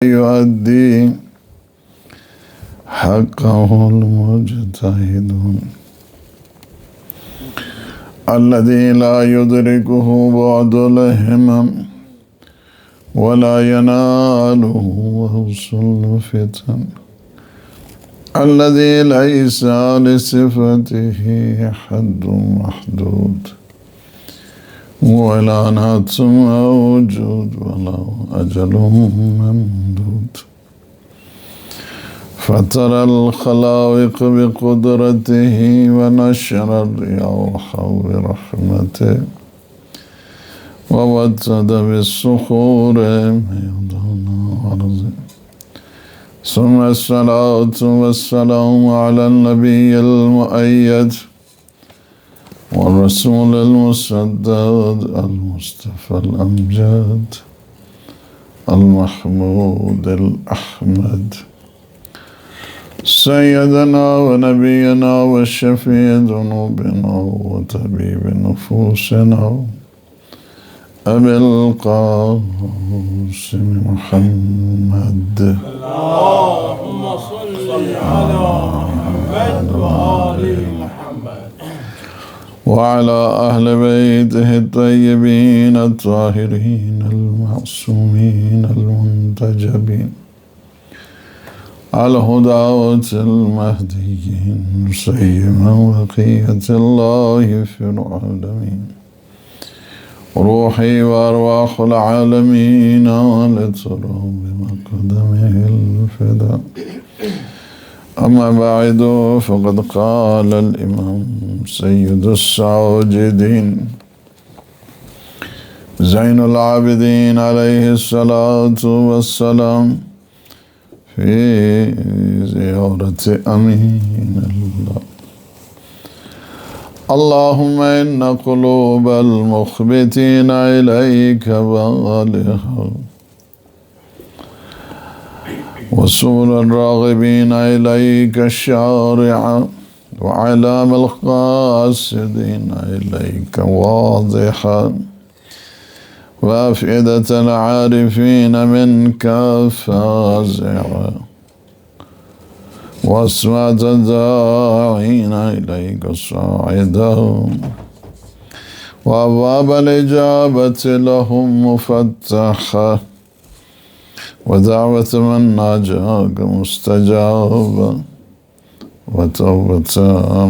يؤدي حقه المجتهدون الذي لا يدركه بعد الهمم ولا يناله وصل الفتن الذي ليس لصفته حد محدود ولا نعت موجود ولا أجل ممدود فترى الخلائق بقدرته ونشر الرياح برحمته ووتد بالصخور ميدان أرضه ثم الصلاة والسلام على النبي المؤيد والرسول المسدد المصطفى الأمجد المحمود الأحمد سيدنا ونبينا وشفيع ذنوبنا وطبيب نفوسنا أبي القاسم محمد اللهم صل على محمد وآل محمد وعلى أهل بيته الطيبين الطاهرين المعصومين المنتجبين الهداة المهديين سيما بقية الله في العالمين روحي وأرواح العالمين لترى بمقدمه الفداء أما بعد فقد قال الإمام سيد الساجدين زين العابدين عليه الصلاة والسلام في زيارة أمين الله اللهم إن قلوب المخبتين إليك بالغة وصول الراغبين إليك شارعة وعلام القاصدين إليك واضحة وأفئدة العارفين منك فازعة وأصوات الداعين إليك صاعدة وأبواب الإجابة لهم مفتحة ودعوة من ناجاك مستجابة وتوبة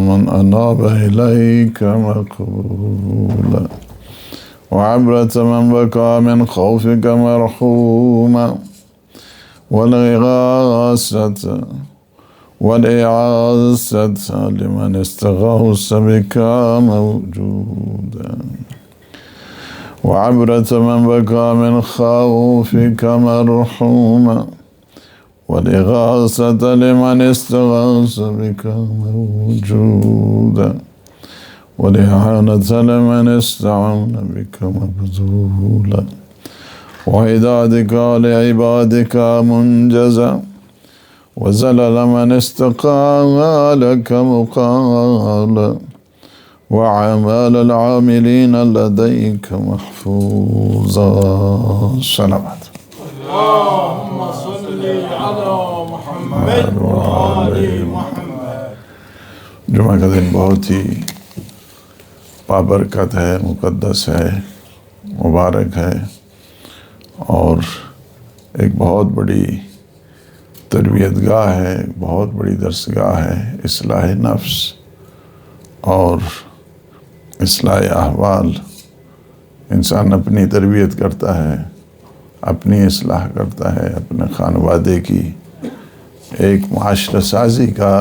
من أناب إليك مقبولة وعبرة من بكى من خوفك مرحوما والإغاثة والإعاثة لمن استغاث بك موجودا وعبرة من بكى من خوفك مرحوما والإغاثة لمن استغاث بك موجودا والإعانة لمن استعان بك مبذولا وعدادك لعبادك منجزا وزلل من استقى لك مقالا وعمال العاملين لديك محفوظا صلوات اللهم صل على محمد وآل محمد جمعہ کا دن بہت ہی بابرکت ہے، مقدس ہے، مبارک ہے اور ایک بہت بڑی تربیت گاہ ہے، بہت بڑی درسگاہ ہے، اصلاح نفس اور اصلاح احوال۔ انسان اپنی تربیت کرتا ہے، اپنی اصلاح کرتا ہے، اپنے خانوادے کی ایک معاشرہ سازی کا،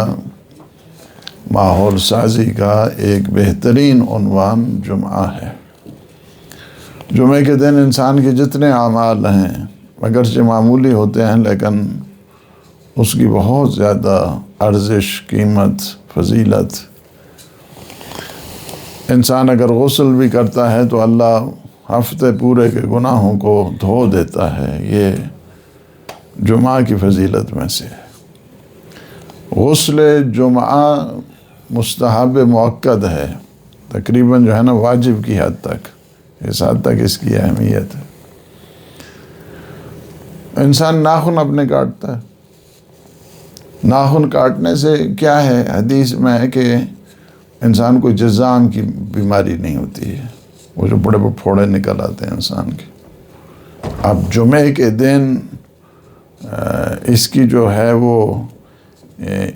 ماحول سازی کا ایک بہترین عنوان جمعہ ہے۔ جمعے کے دن انسان کے جتنے اعمال ہیں اگرچہ معمولی ہوتے ہیں لیکن اس کی بہت زیادہ ارزش، قیمت، فضیلت۔ انسان اگر غسل بھی کرتا ہے تو اللہ ہفتے پورے کے گناہوں کو دھو دیتا ہے۔ یہ جمعہ کی فضیلت میں سے ہے۔ غسل جمعہ مستحب مؤکد ہے، تقریباً جو ہے نا واجب کی حد تک، اس حد تک اس کی اہمیت ہے۔ انسان ناخن اپنے کاٹتا ہے. ناخن کاٹنے سے کیا ہے؟ حدیث میں ہے کہ انسان کو جذام کی بیماری نہیں ہوتی ہے، وہ جو بڑے بڑے پھوڑے نکل آتے ہیں انسان کے. اب جمعے کے دن اس کی جو ہے وہ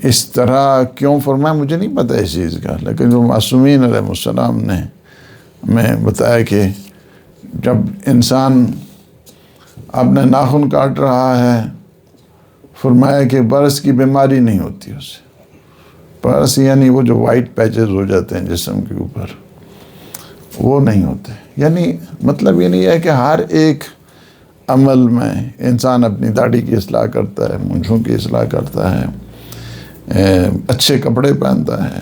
اس طرح کیوں فرمایا مجھے نہیں پتہ اس چیز کا، لیکن جو معصومین علیہ السلام نے ہمیں بتایا کہ جب انسان اپنے ناخن کاٹ رہا ہے، فرمایا کہ برس کی بیماری نہیں ہوتی اسے. برس یعنی وہ جو وائٹ پیچز ہو جاتے ہیں جسم کے اوپر، وہ نہیں ہوتے. یعنی مطلب یہ نہیں ہے کہ ہر ایک عمل میں انسان اپنی داڑھی کی اصلاح کرتا ہے، مونچھوں کی اصلاح کرتا ہے، اچھے کپڑے پہنتا ہے.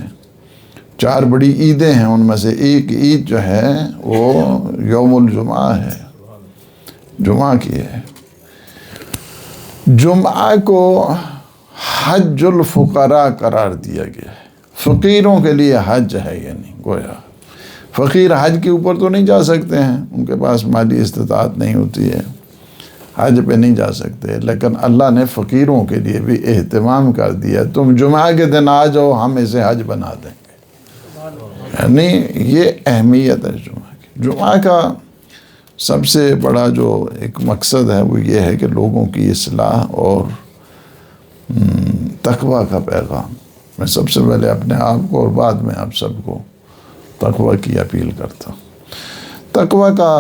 4 بڑی عیدیں ہیں، ان میں سے ایک عید جو ہے وہ یوم الجمعہ ہے، جمعہ کی ہے. جمعہ کو حج الفقراء قرار دیا گیا ہے. فقیروں کے لیے حج ہے، یعنی گویا فقیر حج کے اوپر تو نہیں جا سکتے ہیں، ان کے پاس مالی استطاعت نہیں ہوتی ہے، حج پہ نہیں جا سکتے، لیکن اللہ نے فقیروں کے لیے بھی اہتمام کر دیا. تم جمعہ کے دن آ جاؤ، ہم اسے حج بنا دیں گے. یعنی یہ اہمیت ہے جمعہ کی. جمعہ کا سب سے بڑا جو ایک مقصد ہے وہ یہ ہے کہ لوگوں کی اصلاح اور تقوی کا پیغام. میں سب سے پہلے اپنے آپ کو اور بعد میں آپ سب کو تقوی کی اپیل کرتا ہوں. تقوی کا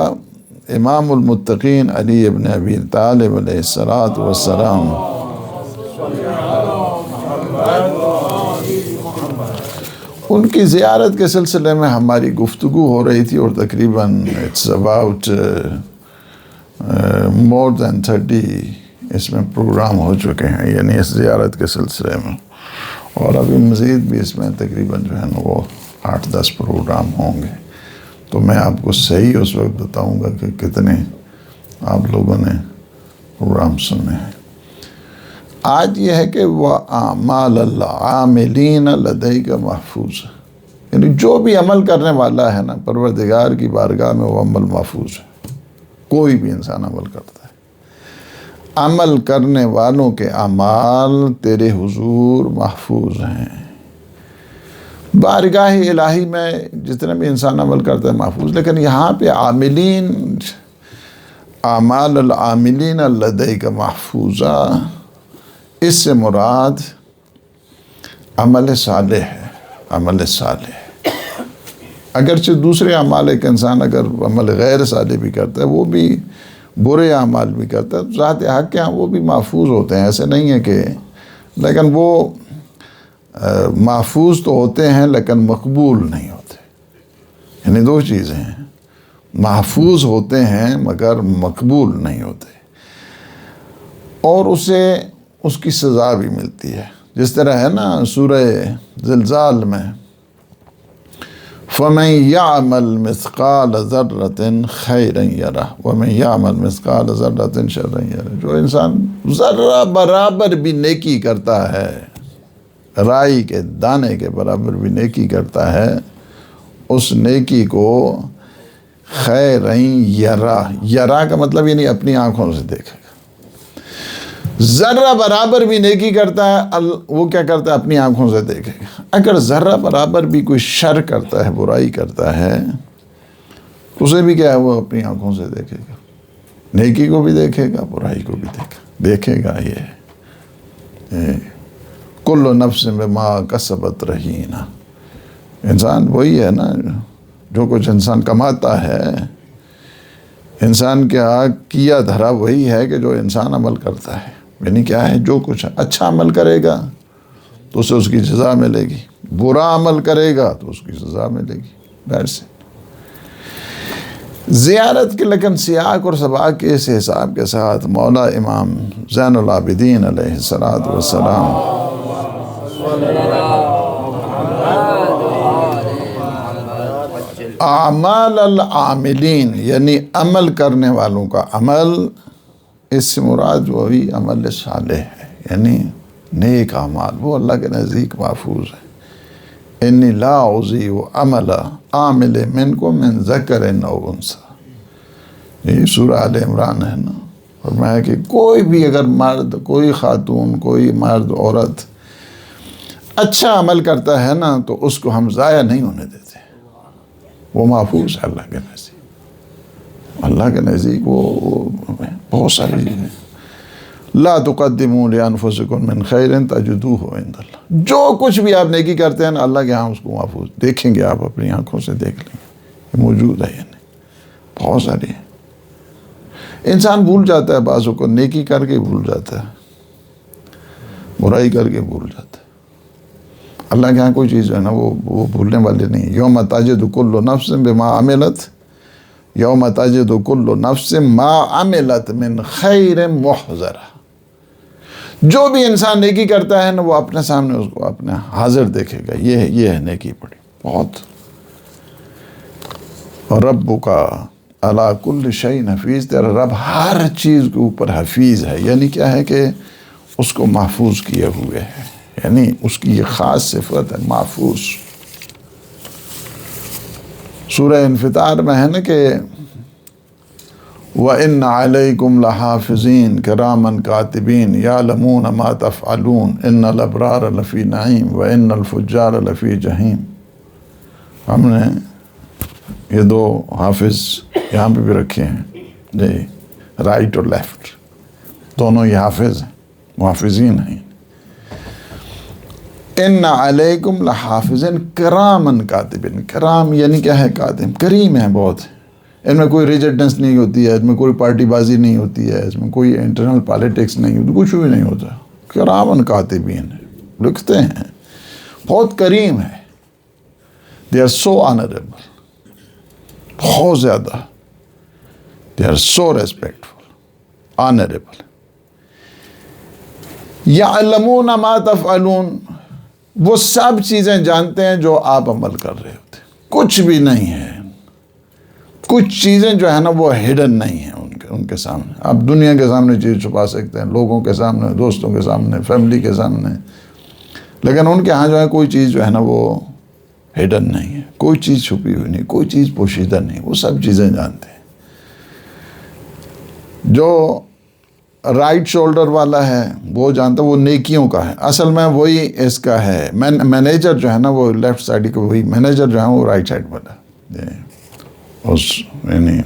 امام المتقین علی ابن ابی طالب علیہ السلام ان کی زیارت کے سلسلے میں ہماری گفتگو ہو رہی تھی، اور تقریباً اٹس اباؤٹ مور دین 30 اس میں پروگرام ہو چکے ہیں، یعنی اس زیارت کے سلسلے میں. اور ابھی مزید بھی اس میں تقریباً جو ہے نا وہ 8-10 پروگرام ہوں گے. تو میں آپ کو صحیح اس وقت بتاؤں گا کہ کتنے آپ لوگوں نے پروگرام سنے ہیں. آج یہ ہے کہ وہ اعمال العاملین لدیک محفوظ، یعنی جو بھی عمل کرنے والا ہے نا پروردگار کی بارگاہ میں وہ عمل محفوظ ہے. کوئی بھی انسان عمل کرتا ہے، عمل کرنے والوں کے اعمال تیرے حضور محفوظ ہیں. بارگاہ الہی میں جتنے بھی انسان عمل کرتا ہے محفوظ. لیکن یہاں پہ عاملین، اعمال العاملین لدیک محفوظہ، اس سے مراد عمل صالح ہے. عمل صالح اگرچہ دوسرے اعمال ایک انسان اگر عمل غیر صالح بھی کرتا ہے، وہ بھی برے اعمال بھی کرتا ہے، ذات حق کے ہاں وہ بھی محفوظ ہوتے ہیں، ایسے نہیں ہے کہ، لیکن وہ محفوظ تو ہوتے ہیں لیکن مقبول نہیں ہوتے. یعنی 2 چیزیں ہیں، محفوظ ہوتے ہیں مگر مقبول نہیں ہوتے، اور اسے اس کی سزا بھی ملتی ہے. جس طرح ہے نا سورہ زلزال میں فَمَن يَعْمَلْ مِثْقَالَ ذَرَّةٍ خَيْرًا يَرَهُ وَمَن يَعْمَلْ مِثْقَالَ ذَرَّةٍ شَرًّا يَرَهُ. جو انسان ذرہ برابر بھی نیکی کرتا ہے، رائی کے دانے کے برابر بھی نیکی کرتا ہے، اس نیکی کو خیرًا یرا، یرا کا مطلب یعنی اپنی آنکھوں سے دیکھے گا. ذرہ برابر بھی نیکی کرتا ہے، وہ کیا کرتا ہے؟ اپنی آنکھوں سے دیکھے گا. اگر ذرہ برابر بھی کوئی شر کرتا ہے، برائی کرتا ہے، اسے بھی کیا ہے؟ وہ اپنی آنکھوں سے دیکھے گا. نیکی کو بھی دیکھے گا، برائی کو بھی دیکھے گا. یہ کل نفس بما کسبت رہینہ. انسان وہی ہے نا، جو کچھ انسان کماتا ہے، انسان کے کیا دھرا وہی ہے کہ جو انسان عمل کرتا ہے. یعنی کیا ہے؟ جو کچھ اچھا عمل کرے گا تو اسے اس کی جزا ملے گی، برا عمل کرے گا تو اس کی سزا ملے گی. ویسے زیارت کے لیکن سیاق اور سباق کے اس حساب کے ساتھ مولا امام زین العابدین علیہ السلام اعمال العاملین یعنی عمل کرنے والوں کا عمل، اس سے مراد وہی عمل صالح ہے، یعنی نیک اعمال، وہ اللہ کے نزدیک محفوظ ہے. انی لا اضیع عمل عامل منکم من ذکر او انثی. یہ سورہ آل عمران ہے نا، فرمایا کہ کوئی بھی اگر مرد، کوئی خاتون، کوئی مرد، عورت اچھا عمل کرتا ہے نا تو اس کو ہم ضائع نہیں ہونے دیتے، وہ محفوظ ہے اللہ کے نزدیک۔ اللہ کے نزدیک وہ بہت ساری چیزیں، لا تقدموا لانفسکم من خیر تجدوہ عند اللہ، جو کچھ بھی آپ نیکی کرتے ہیں نا اللہ کے ہاں اس کو محفوظ دیکھیں گے، آپ اپنی آنکھوں سے دیکھ لیں گے، یہ موجود ہے، یعنی بہت ساری ہے۔ انسان بھول جاتا ہے بعضوں کو، نیکی کر کے بھول جاتا ہے، برائی کر کے بھول جاتا ہے۔ اللہ کے ہاں کوئی چیز جو ہے نا وہ بھولنے والی نہیں۔ یوم تجد کل نفس بما عملت، یوم تجد کل نفس ما عملت من خیر محضرہ، جو بھی انسان نیکی کرتا ہے نا وہ اپنے سامنے اس کو اپنے حاضر دیکھے گا، یہ ہے نیکی بڑی بہت۔ اور ربک علی کل شیء حفیظ، تیرا رب ہر چیز کے اوپر حفیظ ہے، یعنی کیا ہے کہ اس کو محفوظ کیے ہوئے ہے، یعنی اس کی یہ خاص صفت ہے محفوظ۔ سورہ انفطار میں ہے نا کہ وَإِنَّ عَلَيْكُمْ لَحَافِظِينَ كِرَامًا كَاتِبِينَ يَعْلَمُونَ مَا تَفْعَلُونَ إِنَّ الْأَبْرَارَ لَفِي نَعِيمٍ وَإِنَّ الْفُجَّارَ لَفِي جَحِيمٍ۔ ہم نے یہ دو حافظ یہاں پہ بھی رکھے ہیں جی، رائٹ اور لیفٹ، دونوں یہ حافظ ہیں، محافظین ہیں۔ ان علیکم لحافظین کرامن کاتبین، کرام یعنی کیا ہے؟ کاتب، کریم ہے بہت، ان میں کوئی ریجیڈنس نہیں ہوتی ہے، اس میں کوئی پارٹی بازی نہیں ہوتی ہے، اس میں کوئی انٹرنل پالیٹکس نہیں ہوتی، کچھ بھی نہیں ہوتا، کرامن کاتبین ہے، لکھتے ہیں، بہت کریم ہے۔ دے آر سو آنریبل، بہت زیادہ، they are so respectful, honourable. یعلمون ما تفعلون، وہ سب چیزیں جانتے ہیں جو آپ عمل کر رہے ہوتے ہیں، کچھ بھی نہیں ہے، کچھ چیزیں جو ہے نا وہ ہڈن نہیں ہیں ان کے سامنے۔ آپ دنیا کے سامنے چیز چھپا سکتے ہیں، لوگوں کے سامنے، دوستوں کے سامنے، فیملی کے سامنے، لیکن ان کے ہاں جو ہے کوئی چیز جو ہے نا وہ ہڈن نہیں ہے، کوئی چیز چھپی ہوئی نہیں، کوئی چیز پوشیدہ نہیں، وہ سب چیزیں جانتے ہیں۔ جو رائٹ شولڈر والا ہے وہ جانتا ہے، وہ نیکیوں کا ہے، اصل میں وہی اس کا ہے، مینیجر جو ہے نا وہ لیفٹ سائڈ کا، وہی مینیجر جو ہے وہ رائٹ سائڈ والا اس، یعنی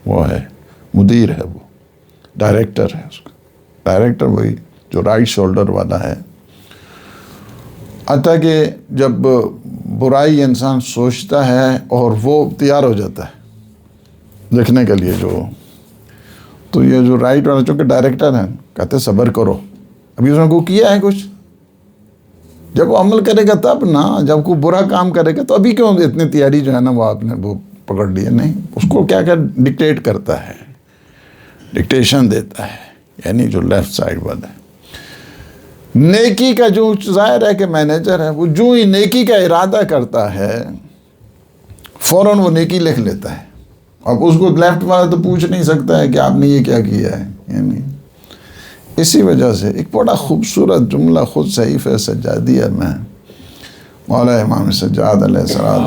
وہ ہے مدیر ہے، وہ ڈائریکٹر ہے، اس کا ڈائریکٹر وہی جو رائٹ شولڈر والا ہے۔ حتیٰ کہ جب برائی انسان سوچتا ہے اور وہ تیار ہو جاتا ہے لکھنے کے لیے، تو یہ جو رائٹ والا چونکہ ڈائریکٹر ہیں کہتے صبر کرو، ابھی اس نے کو کیا ہے کچھ، جب وہ عمل کرے گا تب نا، جب کوئی برا کام کرے گا تو ابھی کیوں اتنی تیاری جو ہے نا وہ آپ نے وہ پکڑ لی ہے؟ نہیں، اس کو کیا ڈکٹیٹ کرتا ہے، ڈکٹیشن دیتا ہے، یعنی جو لیفٹ سائڈ والا ہے۔ نیکی کا جو ظاہر ہے کہ مینیجر ہے، وہ جو ہی نیکی کا ارادہ کرتا ہے فوراً وہ نیکی لکھ لیتا ہے، اب اس کو لیفٹ والا تو پوچھ نہیں سکتا ہے کہ آپ نے یہ کیا کیا ہے، یعنی اسی وجہ سے ایک بڑا خوبصورت جملہ خود صحیفہ سجادیہ میں مولا امام سجاد علیہ السلام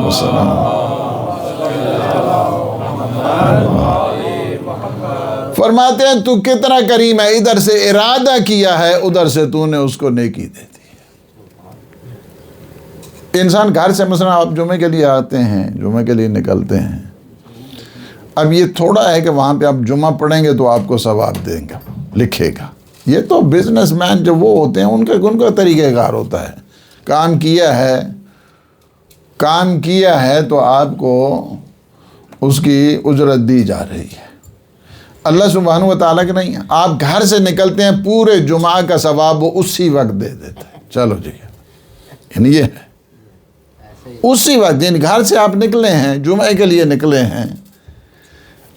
فرماتے ہیں تو کتنا کریم ہے، ادھر سے ارادہ کیا ہے، ادھر سے تو نے اس کو نیکی دے دی ہے۔ انسان گھر سے مثلا آپ جمعے کے لیے آتے ہیں، جمعے کے لیے نکلتے ہیں، اب یہ تھوڑا ہے کہ وہاں پہ آپ جمعہ پڑھیں گے تو آپ کو ثواب دیں گا، لکھے گا۔ یہ تو بزنس مین جو وہ ہوتے ہیں ان کا طریقہ کار ہوتا ہے، کام کیا ہے تو آپ کو اس کی اجرت دی جا رہی ہے۔ اللہ سبحانہ و تعالیٰ کے نہیں ہے، آپ گھر سے نکلتے ہیں پورے جمعہ کا ثواب وہ اسی وقت دے دیتا ہے، چلو جی، یعنی یہ ہے اسی وقت، یعنی گھر سے آپ نکلے ہیں، جمعے کے لیے نکلے ہیں،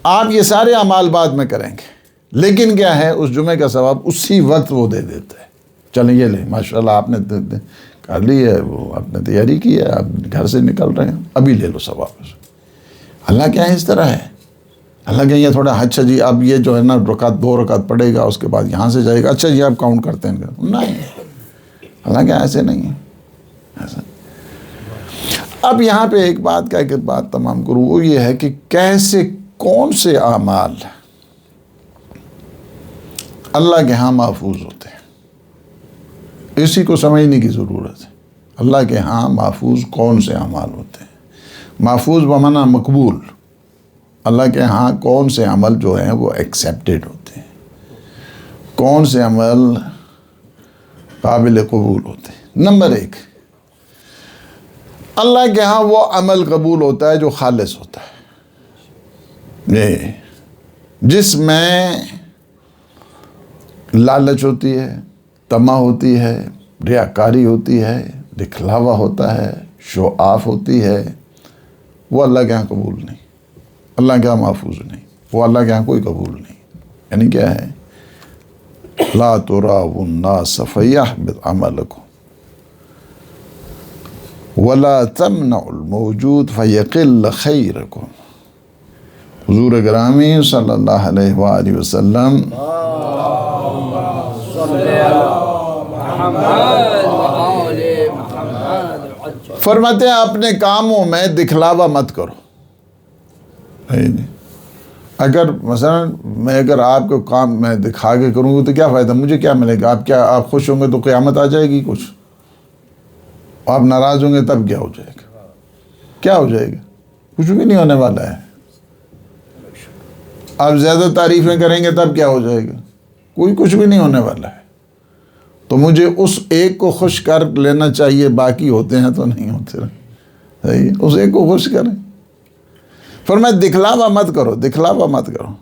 آپ یہ سارے اعمال بعد میں کریں گے، لیکن کیا ہے اس جمعے کا ثواب اسی وقت وہ دے دیتا ہے۔ چلیں یہ لیں، ماشاءاللہ آپ نے کر لی ہے، وہ آپ نے تیاری کی ہے، آپ گھر سے نکل رہے ہیں، ابھی لے لو ثواب۔ اللہ کیا ہے اس طرح ہے، اللہ کہ یہ تھوڑا اچھا جی اب یہ جو ہے نا دو رکعت پڑے گا، اس کے بعد یہاں سے جائے گا، اچھا جی آپ کاؤنٹ کرتے ہیں، نہیں، اللہ کہ ایسے نہیں ہے ایسا۔ اب یہاں پہ ایک بات کا ایک بات تمام کروں، وہ یہ ہے کہ کیسے کون سے اعمال اللہ کے ہاں محفوظ ہوتے ہیں۔ اسی کو سمجھنے کی ضرورت ہے۔ اللہ کے ہاں محفوظ کون سے اعمال ہوتے ہیں؟ محفوظ بمعنی مقبول۔ اللہ کے ہاں کون سے عمل جو ہیں وہ ایکسیپٹڈ ہوتے ہیں، کون سے عمل قابل قبول ہوتے ہیں۔ نمبر 1، اللہ کے ہاں وہ عمل قبول ہوتا ہے جو خالص ہوتا ہے، جس میں لالچ ہوتی ہے، طمع ہوتی ہے، ریاکاری ہوتی ہے، دکھلاوا ہوتا ہے، شو آف ہوتی ہے، وہ اللہ کے ہاں قبول نہیں، اللہ کے ہاں محفوظ نہیں، وہ اللہ کے ہاں کوئی قبول نہیں۔ یعنی کیا ہے؟ لا تراؤ الناس فیحبط عملکم ولا تمنعوا الموجود فیقل خیرکم۔ حضور گرامی صلی اللہ علیہ وآلہ وسلم فرماتے ہیں اپنے کاموں میں دکھلاوا مت کرو۔ اگر مثلا میں آپ کو کام میں دکھا کے کروں گا تو کیا فائدہ، مجھے کیا ملے گا؟ آپ خوش ہوں گے تو قیامت آ جائے گی، کچھ آپ ناراض ہوں گے تب کیا ہو جائے گا؟ کیا ہو جائے گا؟ کچھ بھی نہیں ہونے والا ہے۔ آپ زیادہ تعریفیں کریں گے تب کیا ہو جائے گا؟ کوئی کچھ بھی نہیں ہونے والا ہے۔ تو مجھے اس ایک کو خوش کر لینا چاہیے، باقی ہوتے ہیں تو نہیں ہوتے، صحیح، اس ایک کو خوش کریں۔ فرمایا دکھلاوا مت کرو، دکھلاوا مت کرو،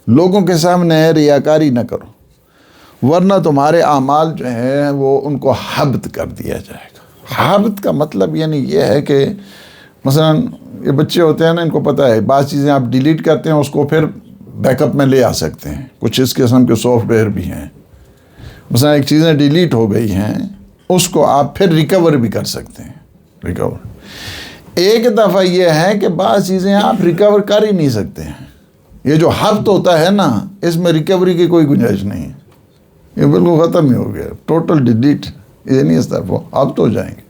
لوگوں کے سامنے ریاکاری نہ کرو، ورنہ تمہارے اعمال جو ہیں وہ ان کو حبط کر دیا جائے گا۔ حبط کا مطلب یعنی یہ ہے کہ مثلا یہ بچے ہوتے ہیں نا، ان کو پتہ ہے بعض چیزیں آپ ڈیلیٹ کرتے ہیں اس کو پھر بیک اپ میں لے آ سکتے ہیں، کچھ اس قسم کے سافٹ ویئر بھی ہیں۔ مثلا ایک چیزیں ڈیلیٹ ہو گئی ہیں، اس کو آپ پھر ریکور بھی کر سکتے ہیں، ریکور۔ ایک دفعہ یہ ہے کہ بعض چیزیں آپ ریکور کر ہی نہیں سکتے ہیں۔ یہ جو حبط ہوتا ہے نا، اس میں ریکوری کی کوئی گنجائش نہیں ہے، یہ بالکل ختم ہی ہو گیا، ٹوٹل ڈیلیٹ، یہ نہیں اس طرح حبط ہو جائیں گے،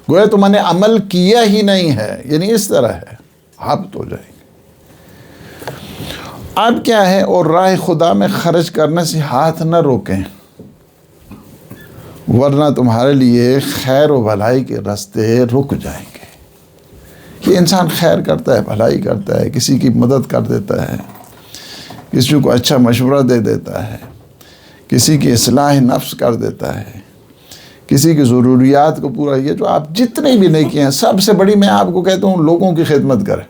گویا تو میں نے عمل کیا ہی نہیں ہے، یعنی اس طرح ہے، حبط ہو جائیں گے۔ اب کیا ہے؟ اور راہ خدا میں خرچ کرنے سے ہاتھ نہ روکیں، ورنہ تمہارے لیے خیر و بھلائی کے راستے رک جائیں گے۔ کہ انسان خیر کرتا ہے، بھلائی کرتا ہے، کسی کی مدد کر دیتا ہے، کسی کو اچھا مشورہ دے دیتا ہے، کسی کی اصلاح نفس کر دیتا ہے، کسی کی ضروریات کو پورا، یہ جو آپ جتنے بھی نیکیاں ہیں، سب سے بڑی میں آپ کو کہتا ہوں لوگوں کی خدمت کریں۔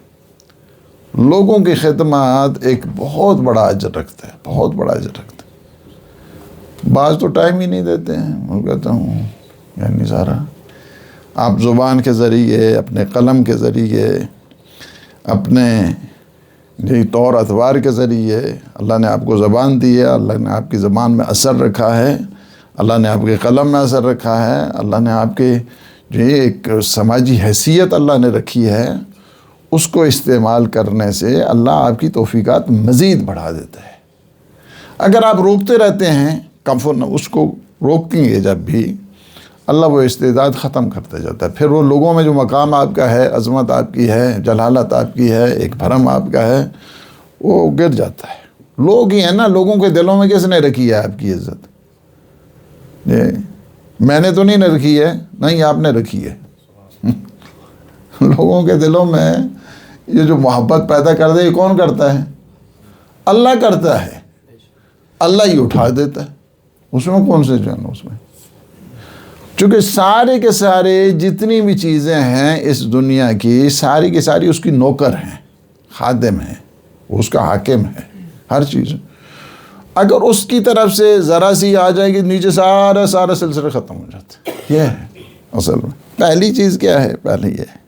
لوگوں کی خدمت ایک بہت بڑا اجر رکھتا ہے، بہت بڑا اجر رکھتا ہے۔ بعض تو ٹائم ہی نہیں دیتے ہیں، میں کہتا ہوں یعنی سارا آپ زبان کے ذریعے، اپنے قلم کے ذریعے، اپنے طور اتوار کے ذریعے، اللہ نے آپ کو زبان دی ہے، اللہ نے آپ کی زبان میں اثر رکھا ہے، اللہ نے آپ کے قلم میں اثر رکھا ہے، اللہ نے آپ کے جو ایک سماجی حیثیت اللہ نے رکھی ہے، اس کو استعمال کرنے سے اللہ آپ کی توفیقات مزید بڑھا دیتا ہے۔ اگر آپ روکتے رہتے ہیں، اس کو روکیں گے جب بھی، اللہ وہ استعداد ختم کرتا جاتا ہے۔ پھر وہ لوگوں میں جو مقام آپ کا ہے، عظمت آپ کی ہے، جلالت آپ کی ہے، ایک بھرم آپ کا ہے، وہ گر جاتا ہے۔ لوگ ہی ہیں نا، لوگوں کے دلوں میں کس نے رکھی ہے آپ کی عزت؟ میں نے تو نہیں رکھی ہے، نہیں آپ نے رکھی ہے۔ لوگوں کے دلوں میں یہ جو محبت پیدا کر دے، یہ کون کرتا ہے؟ اللہ کرتا ہے، اللہ ہی اٹھا دیتا ہے، اس میں کون سے جان اس میں؟ چونکہ سارے کے سارے جتنی بھی چیزیں ہیں اس دنیا کی، ساری کی ساری اس کی نوکر ہیں، خادم ہیں، وہ اس کا حاکم ہے، ہر چیز۔ اگر اس کی طرف سے ذرا سی آ جائے گی نیچے، سارا سلسلہ ختم ہو جاتا ہے۔ یہ ہے اصل میں پہلی چیز کیا ہے؟ پہلے یہ ہے۔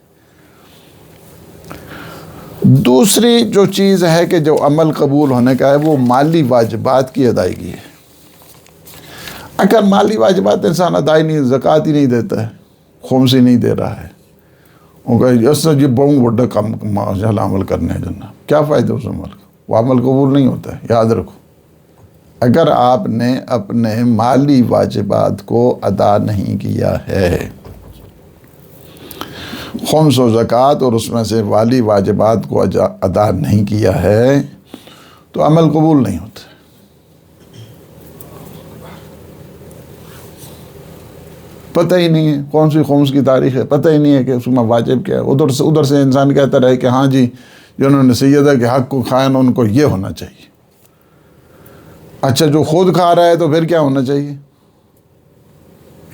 دوسری جو چیز ہے کہ جو عمل قبول ہونے کا ہے، وہ مالی واجبات کی ادائیگی ہے۔ اگر مالی واجبات انسان ادائی نہیں، زکوٰۃ ہی نہیں دیتا ہے، خمس ہی نہیں دے رہا ہے، وہ کہے اس سے یہ بہت بڑا کام عمل کرنے جانا، کیا فائدہ اس عمل کا؟ وہ عمل قبول نہیں ہوتا ہے۔ یاد رکھو، اگر آپ نے اپنے مالی واجبات کو ادا نہیں کیا ہے، خمس و زکوٰۃ اور اس میں سے مالی واجبات کو ادا نہیں کیا ہے، تو عمل قبول نہیں ہوتا۔ پتہ ہی نہیں ہے کون سی خمس کی تاریخ ہے، پتہ ہی نہیں ہے کہ اس میں واجب کیا ہے. ادھر سے انسان کہتا رہے کہ ہاں جی جنہوں نے سیدہ کے حق کو کھایا نا ان کو یہ ہونا چاہیے. اچھا جو خود کھا رہا ہے تو پھر کیا ہونا چاہیے؟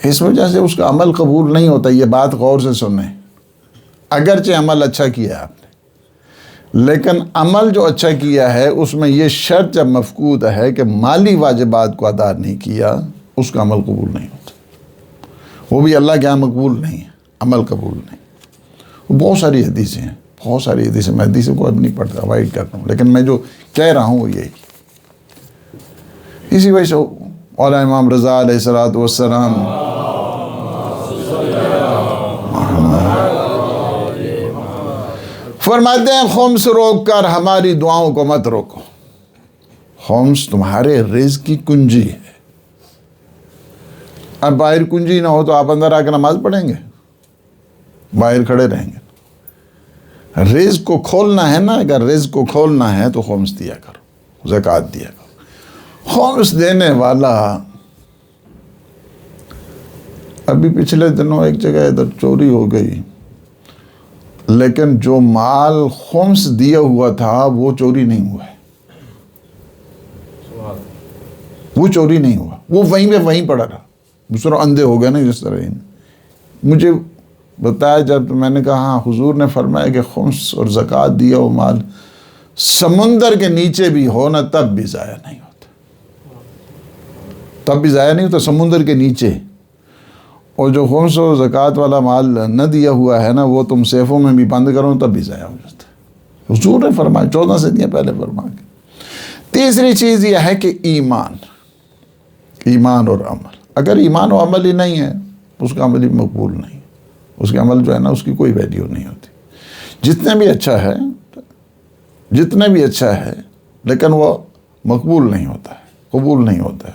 اس وجہ سے اس کا عمل قبول نہیں ہوتا. یہ بات غور سے سنیں. اگرچہ عمل اچھا کیا ہے آپ نے، لیکن عمل جو اچھا کیا ہے اس میں یہ شرط جب مفقود ہے کہ مالی واجبات کو ادا نہیں کیا، اس کا عمل قبول نہیں ہوتا. وہ بھی اللہ کے یہاں مقبول نہیں ہے، عمل قبول نہیں. بہت ساری حدیثیں ہیں، بہت ساری حدیثیں. میں حدیثوں کو اب نہیں پڑھتا، اوائڈ کرتا ہوں، لیکن میں جو کہہ رہا ہوں وہ یہی. اسی وجہ سے اور امام رضا علیہ الصلوۃ والسلام فرماتے ہیں خمس روک کر ہماری دعاؤں کو مت روکو. خمس تمہارے رزق کی کنجی ہے. اب باہر کنجی نہ ہو تو آپ اندر آ کے نماز پڑھیں گے؟ باہر کھڑے رہیں گے. رزق کو کھولنا ہے نا، اگر رزق کو کھولنا ہے تو خمس دیا کرو، زکوٰۃ دیا کرو. خمس دینے والا، ابھی پچھلے دنوں ایک جگہ ادھر چوری ہو گئی، لیکن جو مال خمس دیا ہوا تھا وہ چوری نہیں ہوا ہے. وہ چوری نہیں ہوا، وہ وہیں پہ وہیں پڑا رہا. دوسرا اندھے ہو گئے نا جس طرح. مجھے بتایا جب میں نے کہا ہاں حضور نے فرمایا کہ خمس اور زکوٰۃ دیا ہوا مال سمندر کے نیچے بھی ہو نا تب بھی ضائع نہیں ہوتا. تب بھی ضائع نہیں ہوتا سمندر کے نیچے. اور جو خمس و زکوٰۃ والا مال نہ دیا ہوا ہے نا وہ تم سیفوں میں بھی بند کرو تب بھی ضائع ہو جاتا ہے. حضور نے فرمایا 14 صدیاں پہلے فرما کے. تیسری چیز یہ ہے کہ ایمان اور عمل. اگر ایمان و عمل ہی نہیں ہے اس کا عمل ہی مقبول نہیں. اس کا عمل جو ہے نا اس کی کوئی ویلیو نہیں ہوتی. جتنا بھی اچھا ہے لیکن وہ مقبول نہیں ہوتا ہے، قبول نہیں ہوتا ہے.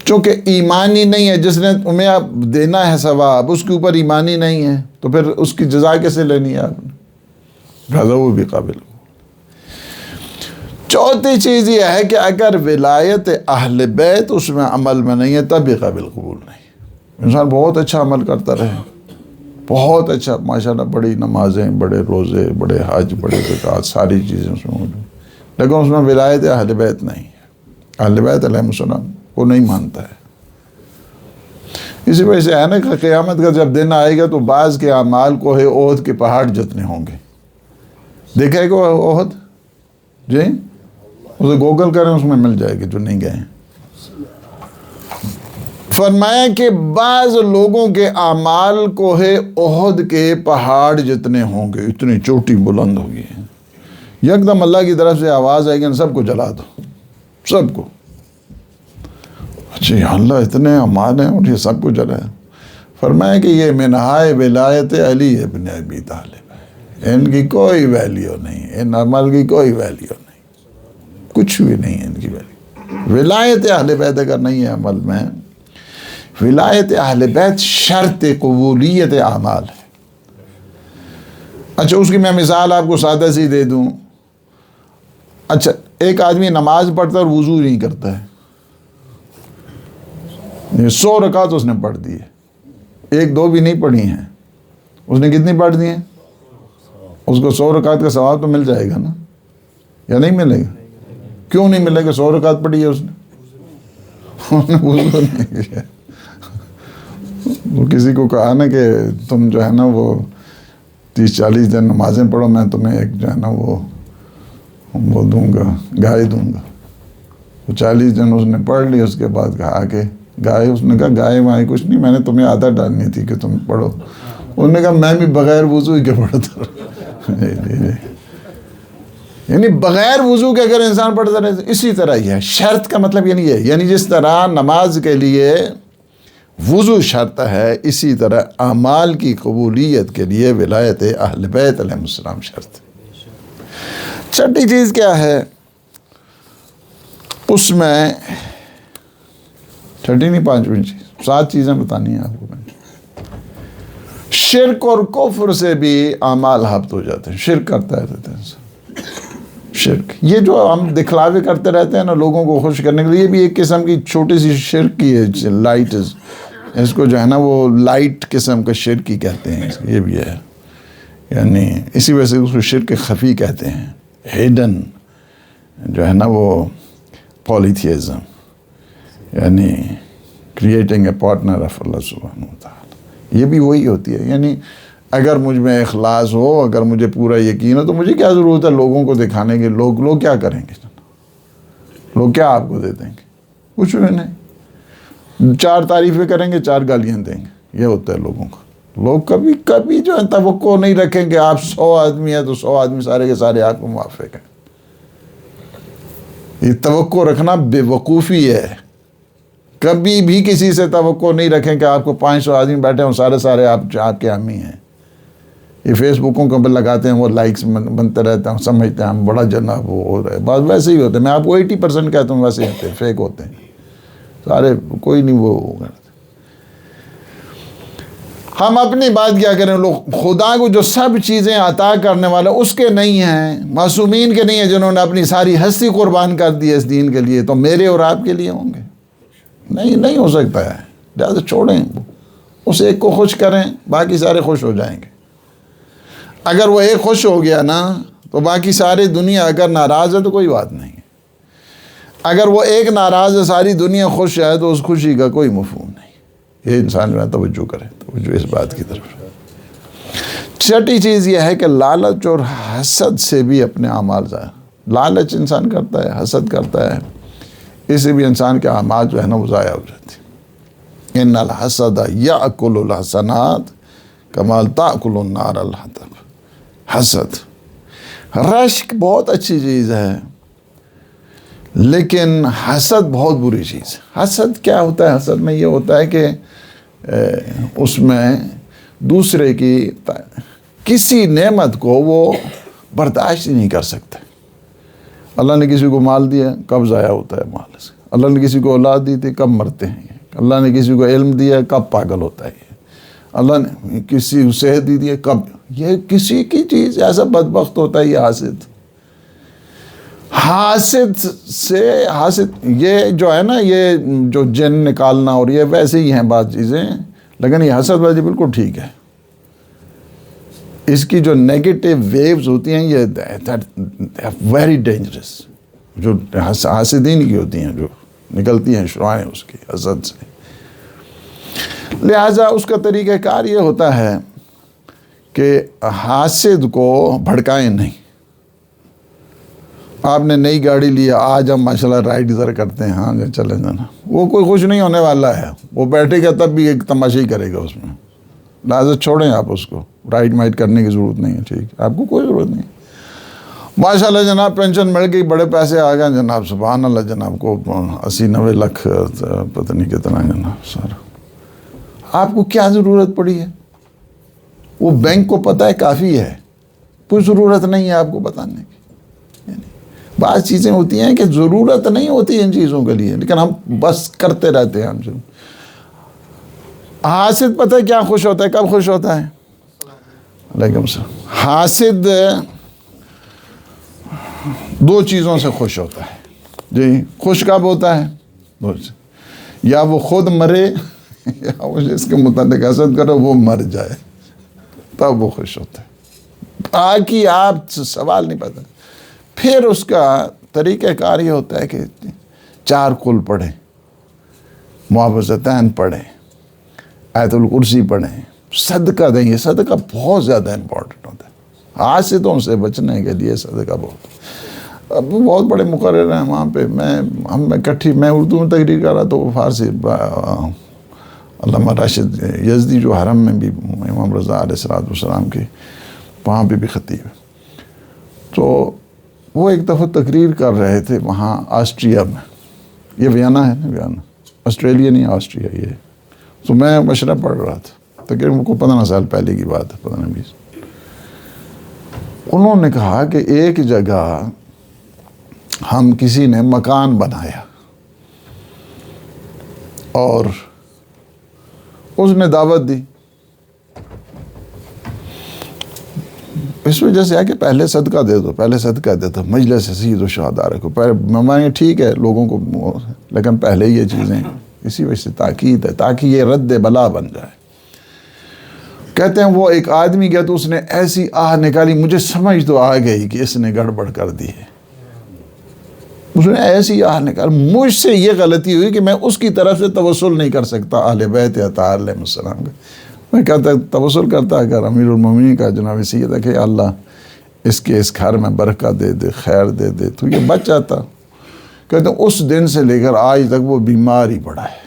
چونکہ ایمان ہی نہیں ہے، جس نے تمہیں آپ دینا ہے ثواب اس کے اوپر ایمان ہی نہیں ہے تو پھر اس کی جزا کیسے لینی ہے آپ نے؟ لہذا وہ بھی قابل. چوتھی چیز یہ ہے کہ اگر ولایت اہل بیت اس میں عمل میں نہیں ہے تب بھی قابل قبول نہیں. انسان بہت اچھا عمل کرتا رہے، بہت اچھا ماشاءاللہ، بڑی نمازیں، بڑے روزے، بڑے حج، بڑے زکوٰۃ، ساری چیزیں اس میں موجود، لیکن اس میں ولایت اہل بیت نہیں ہے. اہل بیت علیہ السلام کو نہیں مانتا ہے. اسی وجہ سے ہے نا کہ قیامت کا جب دن آئے گا تو بعض کے اعمال کوہ احد کے پہاڑ جتنے ہوں گے. دیکھا ہے کہ احد؟ جی اسے گوگل کریں، اس میں مل جائے گی جو نہیں گئے ہیں. فرمایا کہ بعض لوگوں کے اعمال کوہ احد کے پہاڑ جتنے ہوں گے، اتنی چوٹی بلند ہوگی. یکدم اللہ کی طرف سے آواز آئے گی سب کو جلا دو، سب کو. جی اللہ اتنے اعمال ہیں اور یہ سب کو جلا ہے. فرمایا کہ یہ منہائے ولایت علی ابن ابی طالب ہے، ان کی کوئی ویلیو نہیں، ان عمل کی کوئی ویلیو نہیں، کچھ بھی نہیں ہے ان کی ویلیو. ولایت اہل بیت اگر نہیں ہے عمل میں، ولایت اہل بیت شرط قبولیت اعمال ہے. اچھا اس کی میں مثال آپ کو سادہ سی دے دوں. اچھا ایک آدمی نماز پڑھتا اور وضو نہیں کرتا ہے، 100 رکعت اس نے پڑھ دی ہے، 1-2 بھی نہیں پڑھی ہیں. اس نے کتنی پڑھ دی ہیں؟ اس کو 100 رکعت کا ثواب تو مل جائے گا نا، یا نہیں ملے گا؟ کیوں نہیں ملے گا؟ 100 رکعت پڑھی ہے اس نے، وضو نہیں کیا. وہ کسی کو کہا نا کہ تم جو ہے نا وہ 30-40 دن نمازیں پڑھو، میں تمہیں ایک جو ہے نا وہ دوں گا، گائے دوں گا. وہ 40 دن اس نے پڑھ لی، اس کے بعد کہا کہ گائے، اس نے کہا گائے وائے کچھ نہیں، میں نے تمہیں عادت ڈالنی تھی کہ تم پڑھو. انہوں نے کہا میں بھی بغیر وضو ہی کے پڑھتا رہا. یعنی بغیر وضو کے اگر انسان پڑھتا رہے اسی طرح ہی ہے. شرط کا مطلب یعنی یہ، یعنی جس طرح نماز کے لیے وضو شرط ہے، اسی طرح اعمال کی قبولیت کے لیے ولایت اہل بیت علیہ السلام شرط ہے. چھٹی چیز کیا ہے اس میں؟ چھٹی نہیں، 5ویں چیز، 7 چیزیں بتانی ہیں آپ کو. شرک اور کفر سے بھی اعمال ہبط ہو جاتے ہیں. شرک کرتا رہتا ہے انسان. شرک یہ جو ہم دکھلاوے کرتے رہتے ہیں نا لوگوں کو خوش کرنے کے لیے، یہ بھی ایک قسم کی چھوٹی سی شرک کی ہے. لائٹ اس کو جو ہے نا وہ لائٹ قسم کا شرک ہی کہتے ہیں، یہ بھی ہے، یعنی اسی وجہ سے اس کو شرک خفی کہتے ہیں، ہیڈن جو ہے نا وہ پولیتھیزم، یعنی کریٹنگ اے پارٹنر آف اللہ سبحانہ وتعالی، یہ بھی وہی ہوتی ہے۔ یعنی اگر مجھ میں اخلاص ہو، اگر مجھے پورا یقین ہو، تو مجھے کیا ضرورت ہے لوگوں کو دکھانے کی؟ لوگ کیا کریں گے؟ لوگ کیا آپ کو دے دیں گے؟ کچھ بھی نہیں، 4 تعریفیں کریں گے، 4 گالیاں دیں گے، یہ ہوتا ہے لوگوں کا۔ لوگ کبھی جو ہے توقع نہیں رکھیں کہ آپ 100 آدمی ہیں تو 100 آدمی سارے کے سارے آپ کو موافق ہیں۔ یہ توقع رکھنا بے وقوفی ہے۔ کبھی بھی کسی سے توقع نہیں رکھیں کہ آپ کو 500 آدمی بیٹھے ہوں، سارے آپ کے حامی ہیں۔ یہ فیس بکوں کو لگاتے ہیں، وہ لائکس بنتے رہتے ہیں، سمجھتے ہیں ہم بڑا جناب وہ ہو رہے، بس ویسے ہی ہوتے ہیں۔ میں آپ کو 80% کہتا ہوں ویسے ہی ہوتے ہیں، فیک ہوتے ہیں سارے، کوئی نہیں وہ ہوگا۔ ہم اپنی بات کیا کریں؟ لوگ خدا کو جو سب چیزیں عطا کرنے والے اس کے نہیں ہیں، معصومین کے نہیں ہیں، جنہوں نے اپنی ساری ہستی قربان کر دی اس دین کے لیے، تو میرے اور آپ کے لیے ہوں گے؟ نہیں ہو سکتا ہے۔ لہٰذا چھوڑیں، اس ایک کو خوش کریں، باقی سارے خوش ہو جائیں گے۔ اگر وہ ایک خوش ہو گیا نا تو باقی ساری دنیا اگر ناراض ہے تو کوئی بات نہیں۔ اگر وہ ایک ناراض ہے، ساری دنیا خوش ہے، تو اس خوشی کا کوئی مفہوم نہیں۔ یہ انسان جو ہے توجہ کرے، توجہ اس بات کی طرف۔ چھٹی چیز یہ ہے کہ لالچ اور حسد سے بھی اپنے اعمال ضائع۔ لالچ انسان کرتا ہے، حسد کرتا ہے، اس سے بھی انسان کے اعمال جو ہے نا وہ ضائع ہو جاتے ہیں۔ ان الحسد یاکل الحسنات کما تاکل النار الحطب۔ حسد، رشک بہت اچھی چیز ہے، لیکن حسد بہت بری چیز ہے۔ حسد کیا ہوتا ہے؟ حسد میں یہ ہوتا ہے کہ اس میں دوسرے کی کسی نعمت کو وہ برداشت ہی نہیں کر سکتے۔ اللہ نے کسی کو مال دیا، کب ضائع ہوتا ہے مال سے؟ اللہ نے کسی کو اولاد دی تھی، کب مرتے ہیں؟ اللہ نے کسی کو علم دیا، کب پاگل ہوتا ہے؟ اللہ نے کسی کو صحت دی ہے، کب؟ یہ کسی کی چیز ایسا بدبخت ہوتا ہے یہ حاسد یہ جو ہے نا، یہ جو جن نکالنا اور یہ ویسے ہی ہیں بعض چیزیں، لیکن یہ حسد والی بالکل ٹھیک ہے۔ اس کی جو نیگیٹو ویوز ہوتی ہیں یہ ویری ڈینجرس، جو حاسدین کی ہوتی ہیں، جو نکلتی ہیں شعاعیں اس کی حسد سے۔ لہٰذا اس کا طریقہ کار یہ ہوتا ہے کہ حاسد کو بھڑکائیں نہیں۔ آپ نے نئی گاڑی لیا، آج ہم ماشاءاللہ رائڈ ادھر کرتے ہیں، ہاں چلیں جانا، وہ کوئی خوش نہیں ہونے والا ہے، وہ بیٹھے گا تب بھی ایک تماشا ہی کرے گا اس میں۔ لہٰذا چھوڑیں آپ اس کو، رائڈ مائڈ کرنے کی ضرورت نہیں ہے، ٹھیک، آپ کو کوئی ضرورت نہیں۔ ماشاءاللہ جناب پینشن مل گئی، بڑے پیسے آ گئے جناب، سبحان اللہ جناب کو 80-90 لاکھ پتہ نہیں کتنا جناب سارا، آپ کو کیا ضرورت پڑی ہے؟ وہ بینک کو پتہ ہے کافی ہے، کوئی ضرورت نہیں ہے آپ کو بتانے کی۔ بعض چیزیں ہوتی ہیں کہ ضرورت نہیں ہوتی ان چیزوں کے لیے، لیکن ہم بس کرتے رہتے ہیں۔ ہم سے حاسد پتہ ہے کیا خوش ہوتا ہے، کب خوش ہوتا ہے؟ علیکم السلام۔ حاسد 2 چیزوں سے خوش ہوتا ہے جی۔ خوش کب ہوتا ہے؟ یا وہ خود مرے یا وہ جس کے متعلق حسد کرو وہ مر جائے، تب وہ خوش ہوتا ہے۔ باقی آپ سوال نہیں پتا۔ پھر اس کا طریقہ کار یہ ہوتا ہے کہ 4 قل پڑھیں، معوذتین پڑھیں، آیت الکرسی پڑھیں، صدقہ دیں۔ یہ صدقہ بہت زیادہ امپورٹنٹ ہوتا ہے، حاسدوں سے بچنے کے لیے صدقہ بہت بڑے مقرر ہیں وہاں پہ۔ میں اردو میں تقریر کر رہا تو وہ فارسی، علامہ راشد یزدی جو حرم میں بھی امام رضا علیہ السلام کے وہاں پہ بھی خطیب ہے، تو وہ ایک دفعہ تقریر کر رہے تھے وہاں آسٹریا میں، یہ ویانا ہے نا، ویانا آسٹریلیا نہیں آسٹریا یہ، تو میں مشرہ پڑھ رہا تھا، تقریباً کو 15 سال پہلے کی بات ہے، 15-20۔ انہوں نے کہا کہ ایک جگہ ہم کسی نے مکان بنایا اور اس نے دعوت دی، اس وجہ سے ہے کہ پہلے صدقہ دے دو، پہلے صدقہ دے دو، مجلس سید و شہداء رکھو، پہلے مہمان ٹھیک ہے لوگوں کو، لیکن پہلے یہ چیزیں کسی وجہ سے تاکید ہے تاکہ یہ رد بلا بن جائے. کہتے ہیں وہ ایک آدمی گیا تو اس نے ایسی آہ نکالی, مجھے سمجھ تو آ گئی کہ اس نے گڑبڑ کر دی ہے. اس نے ایسی آہ نکالی, مجھ سے یہ غلطی ہوئی کہ میں اس کی طرف سے توسل نہیں کر سکتا اہل بیت اطہار علیہ السلام کا. میں کہتا توسل کرتا اگر امیر المومنین کا جناب سید ہے کہ اللہ اس کے اس گھر میں برکت دے دے, خیر دے دے, تو یہ بچ جاتا. کہتے ہیں اس دن سے لے کر آج تک وہ بیمار ہی پڑا ہے,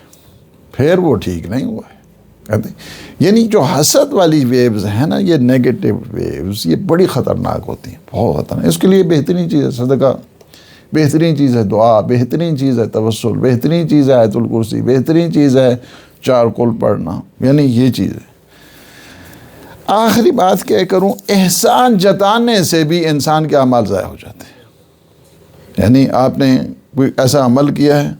پھر وہ ٹھیک نہیں ہوا ہے. کہتے ہیں یعنی جو حسد والی ویوز ہیں نا, یہ نیگیٹو ویوز, یہ بڑی خطرناک ہوتی ہیں, بہت خطرناک. اس کے لیے بہترین چیز ہے صدقہ, بہترین چیز ہے دعا, بہترین چیز ہے توسل, بہترین چیز ہے آیت الکرسی, بہترین چیز ہے 4 قل پڑھنا. یعنی یہ چیز ہے. آخری بات کیا کروں, احسان جتانے سے بھی انسان کے اعمال ضائع ہو جاتے ہیں. یعنی آپ نے کوئی ایسا عمل کیا ہے,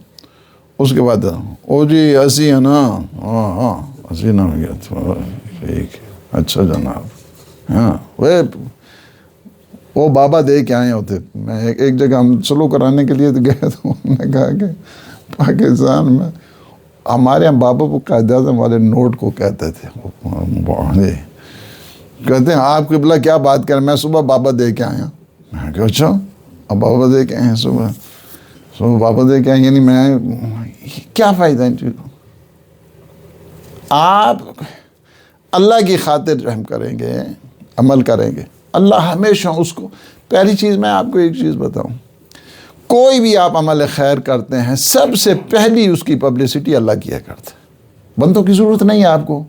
اس کے بعد او جی ایسی ہے نا, ہاں ایسی نہ ہو گیا, ٹھیک اچھا جناب, ہاں وہ بابا دے کے آئے ہوتے. میں ایک جگہ ہم سلو کرانے کے لیے گئے تو انہوں نے کہا کہ پاکستان میں ہمارے یہاں بابا کو قائد اعظم والے نوٹ کو کہتے تھے. کہتے ہیں آپ قبلہ کیا بات کریں, میں صبح بابا دے کے آیا. میں کہا اچھا اب بابا دے کے آئے, صبح بابا دے کے آئے, یعنی میں کیا فائدہ ان چیزوں. آپ اللہ کی خاطر رحم کریں گے, عمل کریں گے, اللہ ہمیشہ اس کو. پہلی چیز میں آپ کو ایک چیز بتاؤں, کوئی بھی آپ عمل خیر کرتے ہیں سب سے پہلی اس کی پبلسٹی اللہ کیا کرتا ہے. بندوں کی ضرورت نہیں ہے آپ کو.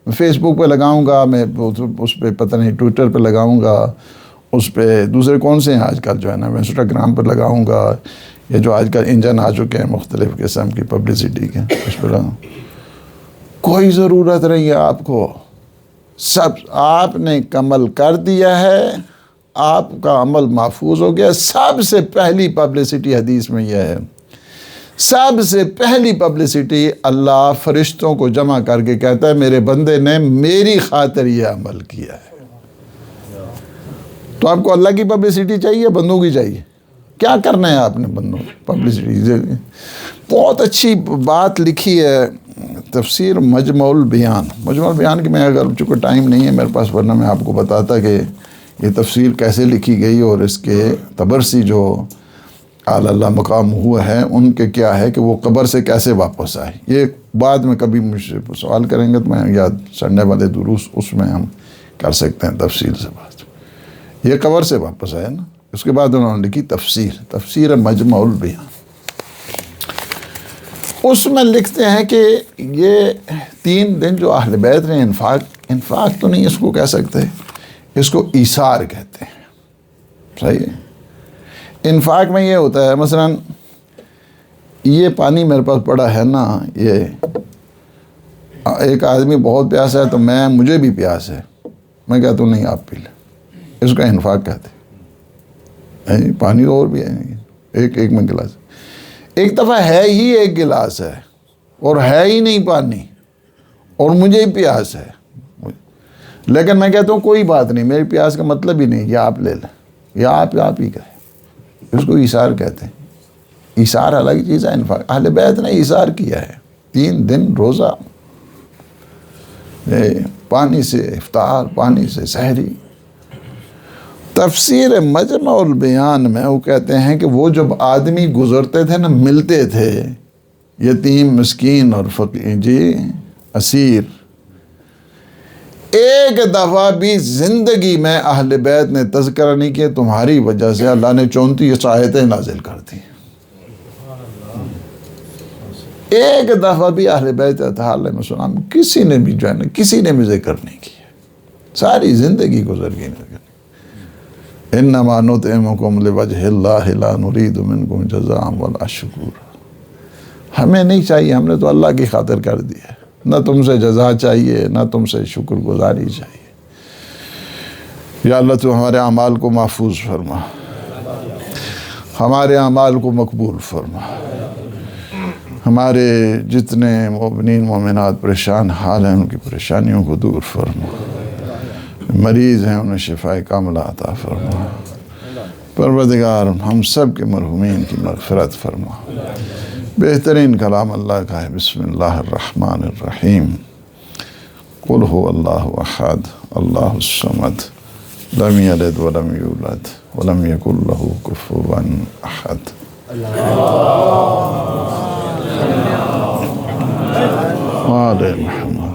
فیس بک پہ لگاؤں گا میں, اس پہ پتہ نہیں ٹویٹر پہ لگاؤں گا, اس پہ دوسرے کون سے ہیں آج کل جو ہے نا, انسٹاگرام پہ لگاؤں گا, یہ جو آج کل انجن آ چکے ہیں مختلف قسم کی پبلسٹی کے, اس پہ لگاؤں. کوئی ضرورت نہیں ہے آپ کو. سب آپ نے عمل کر دیا ہے, آپ کا عمل محفوظ ہو گیا. سب سے پہلی پبلسٹی حدیث میں یہ ہے, سب سے پہلی پبلسٹی اللہ فرشتوں کو جمع کر کے کہتا ہے میرے بندے نے میری خاطر یہ عمل کیا ہے. تو آپ کو اللہ کی پبلسٹی چاہیے, بندوں کی چاہیے؟ کیا کرنا ہے آپ نے بندوں کی پبلسٹی. بہت اچھی بات لکھی ہے تفسیر مجمع البیان. مجمع البیان کی میں اگر چونکہ ٹائم نہیں ہے میرے پاس, ورنہ میں آپ کو بتاتا کہ یہ تفسیر کیسے لکھی گئی اور اس کے تبرسی جو اعلی اللہ مقام ہوا ہے ان کے کیا ہے کہ وہ قبر سے کیسے واپس آئے. یہ بعد میں کبھی مجھ سے سوال کریں گے تو میں یا سنڈے والے دروس اس میں ہم کر سکتے ہیں تفصیل سے بات. یہ قبر سے واپس آئے نا, اس کے بعد انہوں نے لکھی تفسیر مجمع البیان. اس میں لکھتے ہیں کہ یہ 3 دن جو اہل بیت نے انفاق تو نہیں اس کو کہہ سکتے, اس کو ایثار کہتے ہیں. صحیح ہے. انفاق میں یہ ہوتا ہے مثلا یہ پانی میرے پاس پڑا ہے نا, یہ ایک آدمی بہت پیاسا ہے تو مجھے بھی پیاس ہے, میں کہتا ہوں نہیں آپ پی لیں, اس کا انفاق کہتے ہیں. پانی اور بھی ہے, ایک میں گلاس. ایک دفعہ ہے ہی ایک گلاس ہے اور ہے ہی نہیں پانی اور مجھے ہی پیاس ہے, لیکن میں کہتا ہوں کوئی بات نہیں, میری پیاس کا مطلب ہی نہیں, یا آپ لے لیں یا آپ ہی کریں. اس کو ایثار کہتے ہیں. ایثار الگ چیز ہے, انفاق. اہل بیت نے ایثار کیا ہے. 3 دن روزہ, پانی سے افطار, پانی سے سحری. تفسیر مجمع البیان میں وہ کہتے ہیں کہ وہ جب آدمی گزرتے تھے نا, ملتے تھے یتیم مسکین اور فقیر, جی اسیر, ایک دفعہ بھی زندگی میں اہل بیت نے تذکرہ نہیں کیا. تمہاری وجہ سے اللہ نے 34 آیتیں نازل کر دی. ایک دفعہ بھی اہل بیت اطہار علیہ السلام کسی نے بھی جو ہے نا, کسی نے بھی ذکر نہیں کیا. ساری زندگی گزر گئی. انما نطعمکم لوجہ اللہ لا نرید منکم جزاء ولا شکور. ہمیں نہیں چاہیے, ہم نے تو اللہ کی خاطر کر دی ہے. نہ تم سے جزا چاہیے, نہ تم سے شکر گزاری چاہیے. یا اللہ تو ہمارے اعمال کو محفوظ فرما, ہمارے اعمال کو مقبول فرما. ہمارے جتنے مومنین مومنات پریشان حال ہیں ان کی پریشانیوں کو دور فرما. مریض ہیں انہیں شفاء کاملہ عطا فرما. پروردگار ہم سب کے مرحومین کی مغفرت فرما. بہترین کلام اللہ کا ہے، بسم اللہ الرحمن الرحیم، قل هو اللہ احد اللہ الصمد لم یلد ولم یولد ولم یکن له کفوا احد۔ آل محمد۔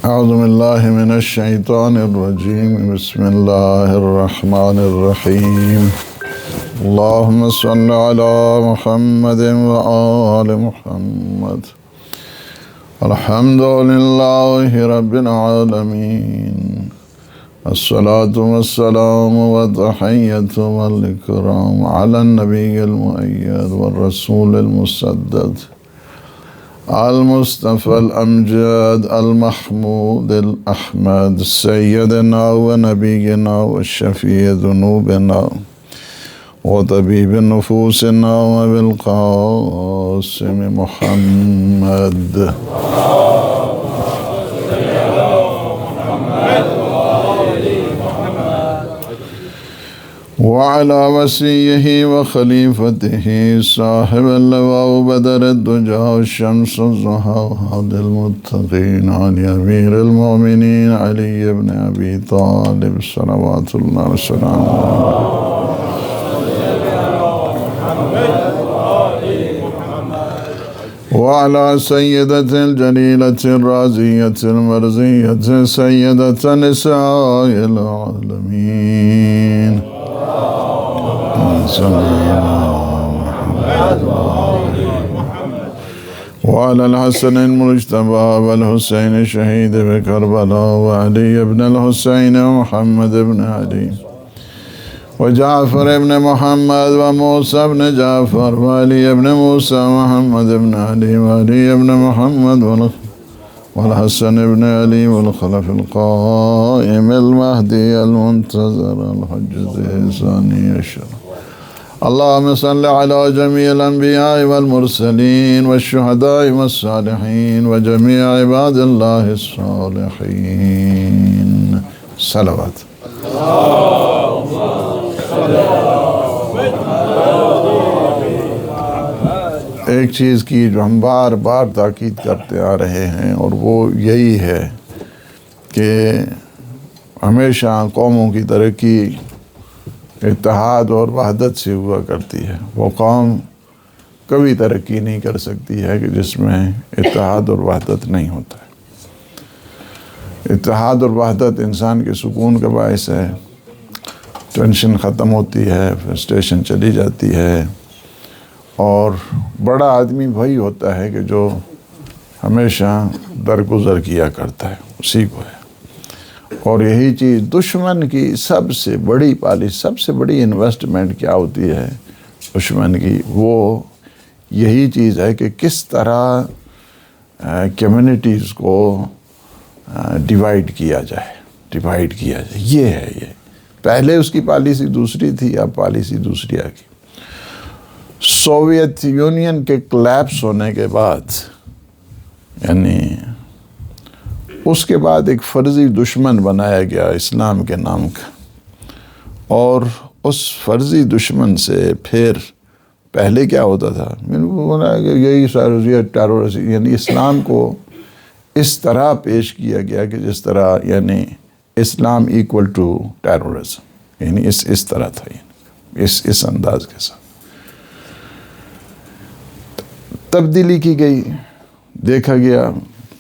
اعوذ باللہ من الشیطان الرجیم، بسم اللہ الرحمن الرحیم، اللہم صل علی محمد وآل محمد، الحمد للہ رب العالمین، الصلاة والسلام والتحیۃ والاکرام علی النبی المؤید والرسول المسدد المصطفى الأمجد المحمود الأحمد سيدنا ونبينا والشفيع ذنوبنا وطبيب نفوسنا وبالقاسم محمد وعلى وصيه وخليفته صاحب اللواء بدر الدجى والشمس الضحى وهادي المتقين علي أمير المؤمنين علي بن أبي طالب صلوات الله وسلامه وعلى سيدة الجليلة الرازية المرزية سيدة نساء العالمين وعلى الحسن المجتبى والحسين شهيد بكربلاء وعلي بن الحسين ومحمد بن علي وجعفر بن محمد وموسى بن جعفر وعلي بن موسى ومحمد بن علي وعلي بن محمد والحسن بن علي والخلف القائم المهدي المنتظر الحجة الثاني عشر، اللهم صل على جميع الأنبياء والمرسلين والشهداء والصالحين وجميع عباد الله الصالحين، صلوات۔ ایک چیز کی جو ہم بار بار تاکید کرتے آ رہے ہیں، اور وہ یہی ہے کہ ہمیشہ قوموں کی ترقی اتحاد اور وحدت سے ہوا کرتی ہے۔ وہ قوم کبھی ترقی نہیں کر سکتی ہے کہ جس میں اتحاد اور وحدت نہیں ہوتا ہے۔ اتحاد اور وحدت انسان کے سکون کا باعث ہے، ٹینشن ختم ہوتی ہے، فرسٹریشن چلی جاتی ہے، اور بڑا آدمی وہی ہوتا ہے کہ جو ہمیشہ درگزر کیا کرتا ہے، اسی کو ہے۔ اور یہی چیز دشمن کی سب سے بڑی پالیسی، سب سے بڑی انویسٹمنٹ کیا ہوتی ہے دشمن کی، وہ یہی چیز ہے کہ کس طرح کمیونٹیز کو ڈیوائیڈ کیا جائے۔ یہ ہے، یہ پہلے اس کی پالیسی دوسری تھی، اب پالیسی دوسری آ گئی۔ سوویت یونین کے کلیپس ہونے کے بعد، یعنی اس کے بعد ایک فرضی دشمن بنایا گیا اسلام کے نام کا، اور اس فرضی دشمن سے پھر پہلے کیا ہوتا تھا، یہی ٹیرورزم، یعنی اسلام کو اس طرح پیش کیا گیا کہ جس طرح یعنی اسلام ایکول ٹو ٹیرورزم، یعنی اس طرح تھا، یعنی اس انداز کے ساتھ تبدیلی کی گئی۔ دیکھا گیا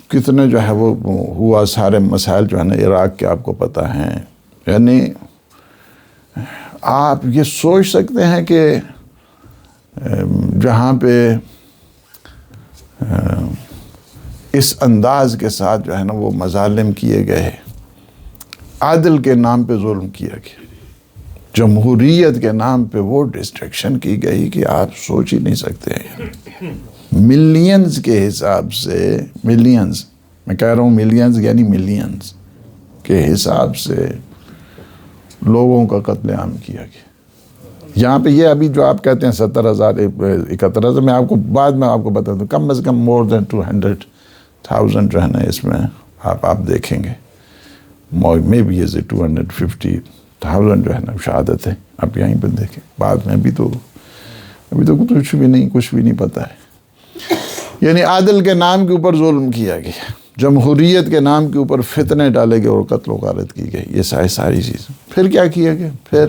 کتنے جو ہے وہ ہوا، سارے مسائل جو ہے نا عراق کے آپ کو پتہ ہیں، یعنی آپ یہ سوچ سکتے ہیں کہ جہاں پہ اس انداز کے ساتھ جو ہے نا وہ مظالم کیے گئے، عادل کے نام پہ ظلم کیا گیا، جمہوریت کے نام پہ وہ ڈسٹریکشن کی گئی کہ آپ سوچ ہی نہیں سکتے ہیں۔ ملینز کے حساب سے، ملینز میں کہہ رہا ہوں، ملینز یعنی ملینز کے حساب سے لوگوں کا قتل عام کیا گیا۔ یہاں پہ یہ ابھی جو آپ کہتے ہیں 70,000 71,000، میں آپ کو بعد میں آپ کو بتا دوں کم از کم more than 200,000 جو ہے نا اس میں آپ دیکھیں گے، مے بی 250,000 جو ہے نا شہادت ہے، آپ یہیں پہ دیکھیں بعد میں ابھی تو کچھ بھی نہیں پتہ ہے. یعنی عادل کے نام کے اوپر ظلم کیا گیا، جمہوریت کے نام کے اوپر فتنے ڈالے گئے اور قتل و غارت کی گئی، یہ ساری چیزیں. پھر کیا کیا گیا؟ پھر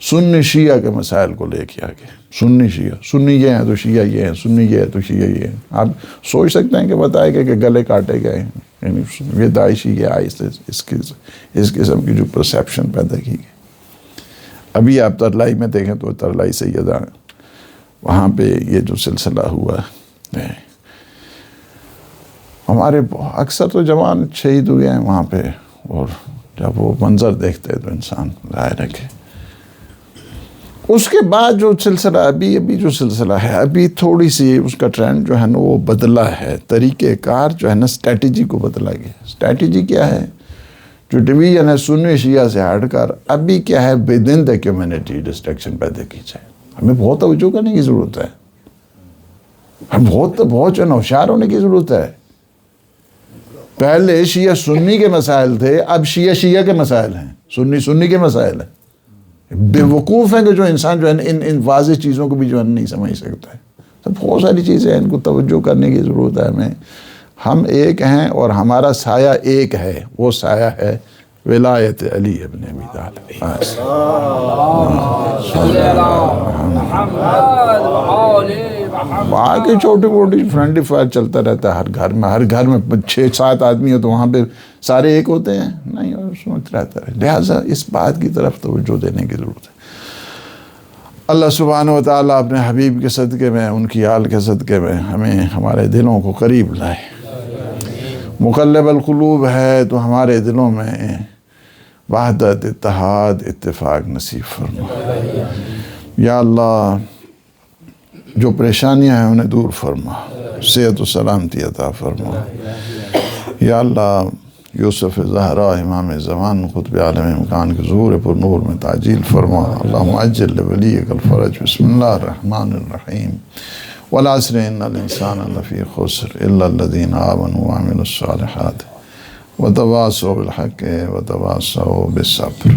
سنی شیعہ کے مسائل کو لے کے آگے. سنی شیعہ، سنی یہ ہیں تو شیعہ یہ ہیں، سنی یہ ہے تو شیعہ یہ ہیں. آپ سوچ سکتے ہیں کہ بتائے گئے کہ گلے کاٹے گئے ہیں، یعنی یہ داعشی یہ آئیسے اس قسم کی جو پرسیپشن پیدا کی گئی. ابھی آپ ترلائی میں دیکھیں تو ترلائی سیدہ وہاں پہ یہ جو سلسلہ ہوا ہے، ہمارے اکثر تو جوان شہید ہوئے ہیں وہاں پہ، اور جب وہ منظر دیکھتے ہیں تو انسان ظاہر ہے کہ اس کے بعد جو سلسلہ ابھی جو سلسلہ ہے، ابھی تھوڑی سی اس کا ٹرینڈ جو ہے نا وہ بدلا ہے، طریقہ کار جو ہے نا اسٹریٹجی کو بدلا گیا. اسٹریٹجی کیا ہے؟ جو ڈویژن ہے سنی شیعہ سے ہٹ کر ابھی کیا ہے، with in the community destruction پیدا کی جائے. ہمیں بہت توجہ کرنے کی ضرورت ہے، ہم بہت جو ہے نا ہوشیار ہونے کی ضرورت ہے. پہلے شیعہ سنی کے مسائل تھے، اب شیعہ کے مسائل ہیں، سنی کے مسائل ہیں. بے وقوف ہیں کہ جو انسان جو ہے ان واضح چیزوں کو بھی جو ہے نہیں سمجھ سکتا ہے. تو بہت ساری چیزیں ہیں، ان کو توجہ کرنے کی ضرورت ہے ہمیں. ہم ایک ہیں اور ہمارا سایہ ایک ہے، وہ سایہ ہے ولایت علی ابن ابی طالب. باقی چھوٹی موٹی فرینڈلی فائر چلتا رہتا ہے ہر گھر میں 6-7 آدمی ہو تو وہاں پہ سارے ایک ہوتے ہیں نہیں، اور سوچ رہتا ہے. لہٰذا اس بات کی طرف توجہ دینے کی ضرورت ہے. اللہ سبحانہ و تعالیٰ اپنے حبیب کے صدقے میں، ان کی آل کے صدقے میں ہمیں ہمارے دلوں کو قریب لائے. مقلب القلوب ہے تو ہمارے دلوں میں وحدت، اتحاد، اتفاق نصیب فرما. یا اللہ جو پریشانیاں ہیں انہیں دور فرما، صحت و سلامتی عطا فرما. یا اللہ یوسف زہرا امام زمان قطب عالم مکان کے ظہور پر نور میں تعجیل فرما. اللہم عجل لولیک الفرج. بسم اللہ الرحمن الرحیم. والعصر ان الانسان لفی خسر الا الذین آمنوا وعملوا الصالحات وتواصوا بالحق وتواصوا بالصبر.